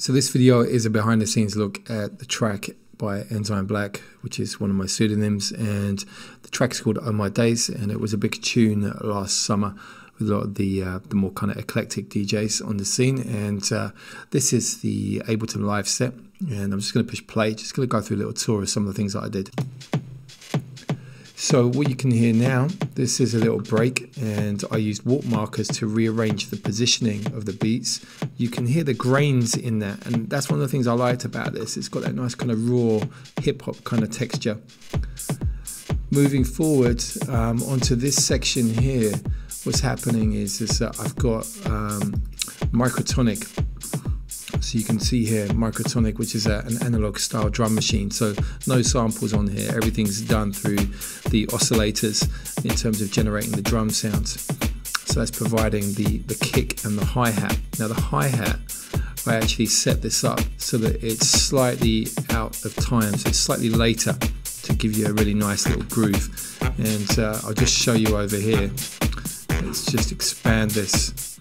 So this video is a behind the scenes look at the track by Enzyme, which is one of my pseudonyms, and the track is called Oh My Daze, and it was a big tune last summer with a lot of the more kind of eclectic DJs on the scene. And this is the Ableton live set, and I'm just going to push play, just going to go through a little tour of some of the things that I did. So what you can hear now, this is a little break, and I used warp markers to rearrange the positioning of the beats. You can hear the grains in that, and that's one of the things I liked about this. It's got that nice kind of raw hip-hop kind of texture. Moving forward onto this section here, what's happening is I've got microtonic. So you can see here microtonic, which is an analog style drum machine, so no samples on here, everything's done through the oscillators in terms of generating the drum sounds. So that's providing the kick and the hi-hat. Now the hi-hat, I actually set this up so that it's slightly out of time, so it's slightly later to give you a really nice little groove. And I'll just show you over here. Let's just expand this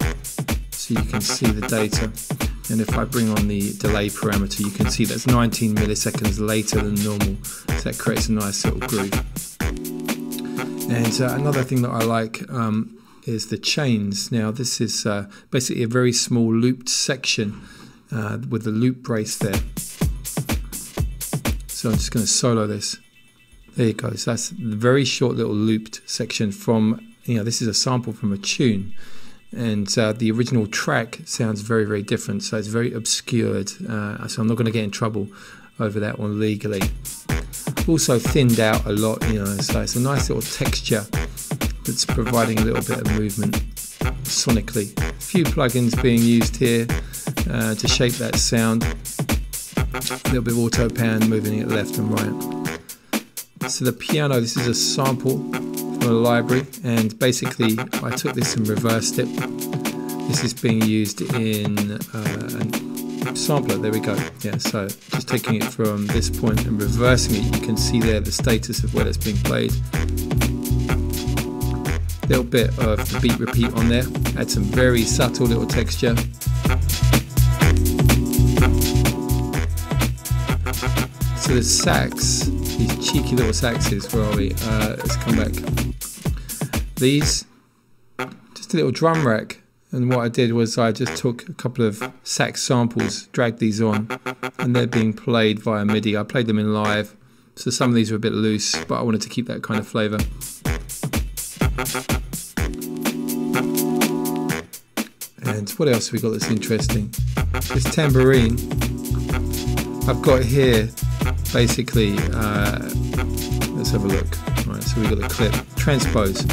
so you can see the data. And if I bring on the delay parameter, you can see that's 19 milliseconds later than normal. So that creates a nice little groove. And another thing that I like is the chains. Now this is basically a very small looped section with the loop brace there. So I'm just going to solo this. There you go. So that's a very short little looped section from, this is a sample from a tune. And the original track sounds very, very different, so it's very obscured, so I'm not going to get in trouble over that one legally. Also thinned out a lot, so it's a nice little texture that's providing a little bit of movement sonically. A few plugins being used here to shape that sound. A little bit of auto pan, moving it left and right. So the piano, this is a sample from a library, and basically I took this and reversed it. This is being used in a sampler. There we go. Yeah, so just taking it from this point and reversing it, you can see there the status of where it's being played. A little bit of the beat repeat on there, add some very subtle little texture. So the sax, these cheeky little saxes, where are we? Let's come back. These, just a little drum rack, and what I did was I just took a couple of sax samples, dragged these on, and they're being played via MIDI. I played them in live, so some of these are a bit loose, but I wanted to keep that kind of flavour. And what else have we got that's interesting? This tambourine I've got here, basically, let's have a look. All right, so we've got the clip, transpose.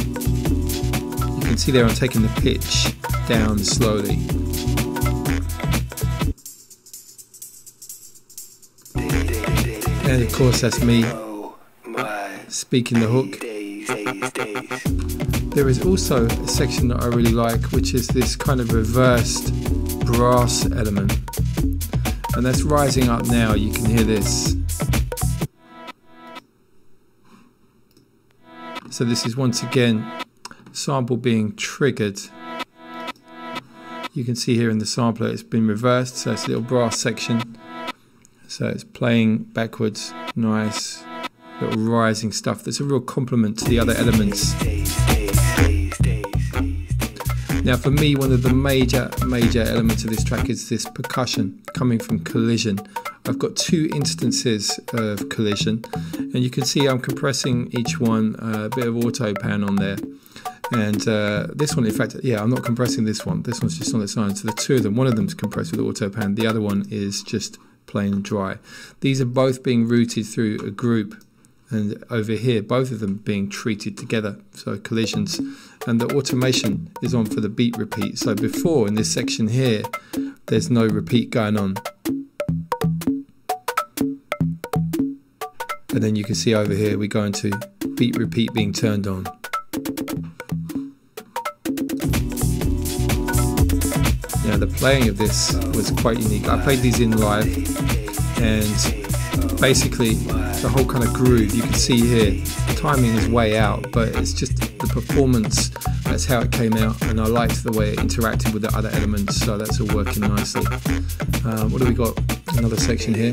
You can see there I'm taking the pitch down slowly. And of course that's me speaking the hook. There is also a section that I really like, which is this kind of reversed brass element. And that's rising up now, you can hear this. So this is once again sample being triggered. You can see here in the sampler it's been reversed, so it's a little brass section. So it's playing backwards, nice little rising stuff. That's a real complement to the other elements. Now for me, one of the major elements of this track is this percussion coming from Collision. I've got two instances of Collision, and you can see I'm compressing each one, a bit of auto pan on there. And this one, in fact, yeah, I'm not compressing this one. This one's just on its own. So the two of them, one of them's compressed with auto pan, the other one is just plain and dry. These are both being routed through a group, and over here both of them being treated together, so collisions, and the automation is on for the beat repeat. So before, in this section here, there's no repeat going on, and then you can see over here we go into beat repeat being turned on. Now the playing of this was quite unique. I played these in live, and basically the whole kind of groove, you can see here, the timing is way out, but it's just the performance that's how it came out, and I liked the way it interacted with the other elements, so that's all working nicely. What do we got? Another section here.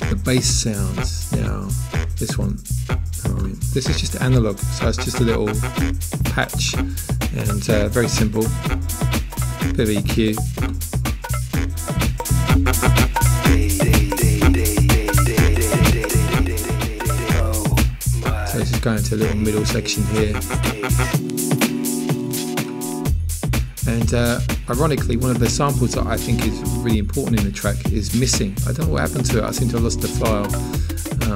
The bass sounds. Now, this one. This is just analog, so it's just a little patch, and very simple. Bit of EQ. So this is going to a little middle section here. And ironically, one of the samples that I think is really important in the track is missing. I don't know what happened to it. I seem to have lost the file,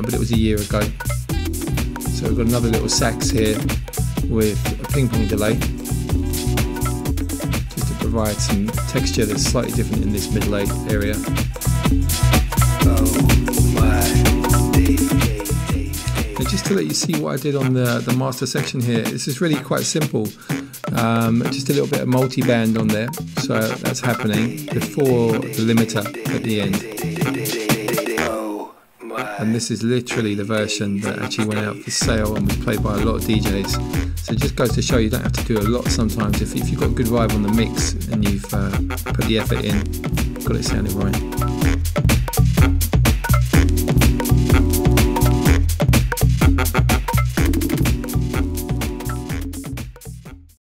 but it was a year ago. So we've got another little sax here with a ping pong delay, just to provide some texture that's slightly different in this mid late area. And just to let you see what I did on the master section here, this is really quite simple. Just a little bit of multi-band on there, so that's happening before the limiter at the end. And this is literally the version that actually went out for sale and was played by a lot of DJs. So it just goes to show you don't have to do a lot sometimes. If you've got a good vibe on the mix and you've put the effort in, got it sounding right.